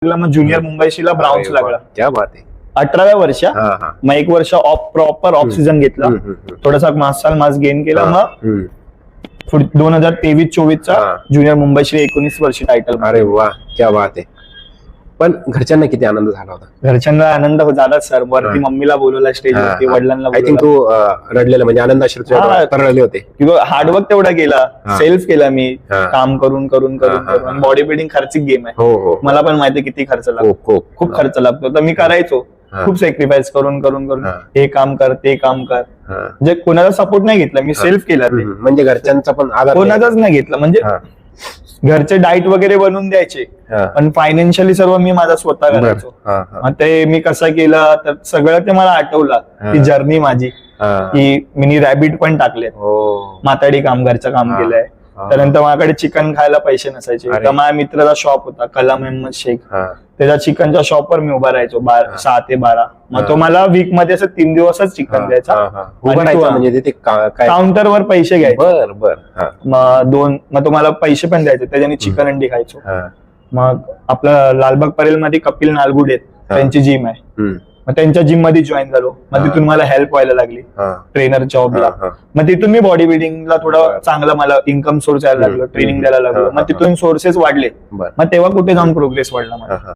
मग junior मुंबईशीला browns अरे वा, लागला क्या बात आहे. 18व्या वर्षा. हा, हा. मग एक वर्ष प्रॉपर ऑफ सीझन घेतला, थोडासा मास गेन केला. मग 2023-24चा हा. ज्युनियर मुंबईशी 19 वर्षी टायटल. अरे वा, क्या बात आहे. पण घरच्यांना किती आनंद झाला होता. घरच्यांना आनंद झाला सर. वरती मम्मीला बोलवला स्टेजवरती, वडिलांना आय थिंक बोलवला. तू रडलेला म्हणजे आनंद अश्रू हा. तरळले होते. किंवा हार्डवर्क तेवढा केला, हा. सेल्फ केला मी, हा. काम करून करून हा, करून हा, करून. हा. बॉडी बिल्डिंग खर्चिक गेम आहे, हो हो. मला पण माहिती किती खर्च लागतो, खूप खर्च लागतो. तर मी करायचो हा. खूप सॅक्रिफाईस करून करून करून. हा. हे काम कर, ते काम कर. हा. म्हणजे कोणाचा सपोर्ट नाही घेतला मी, सेल्फ केला ते. म्हणजे घरच्यांचा पण आधार कोणाचाच नाही घेतला. म्हणजे हा. घरचे डाईट वगैरे बनवून द्यायचे, हा. पण फायनान्शियली सर्व मी माझा स्वतः बरं. करायचो. हा, हा. मग ते मी कसं केलं तर सगळं ते मला आठवलं, हा. ती जर्नी माझी. हा. की मी रॅबिट पण टाकले, हो. माताडी कामगारचं काम हा. केलंय. हा. त्यानंतर माझ्याकडे चिकन खायला पैसे नसायचे, अरे. तर माझ्या मित्राचा शॉप होता कलाम अहमद शेख. हा. त्याच्या चिकनच्या शॉपवर मी उभा राहायचो 6 ते 12. मग हा. तो मला वीक मध्ये असं 3 दिवसच चिकन द्यायचा. हा, हा. उभं राहायचं म्हणजे तिथे काय. काउंटरवर पैसे घ्यायचे. बर बर. हा. मग तुम्हाला पैसे पण द्यायचे, त्याच्याने चिकन अंडी खायचो. हा. मग आपलं लालबाग परेल मध्ये कपिल नालगुडे हा. त्यांची जिम आहे, हम्म. मग त्यांच्या जिम मध्ये जॉईन झालो. मग हा. तिथून मला हेल्प व्हायला लागली हा. ट्रेनर जॉबला. हा. मग तिथून मी बॉडी बिल्डिंगला थोडं बरं. चांगलं मला इन्कम सोर्स यायला लागलो, हम्म. ट्रेनिंग द्यायला लागलो. हा, मग हा, तिथून सोर्सेस वाढले. बर. मग तेव्हा कुठे जाऊन प्रोग्रेस वाढला मला. हा, हा.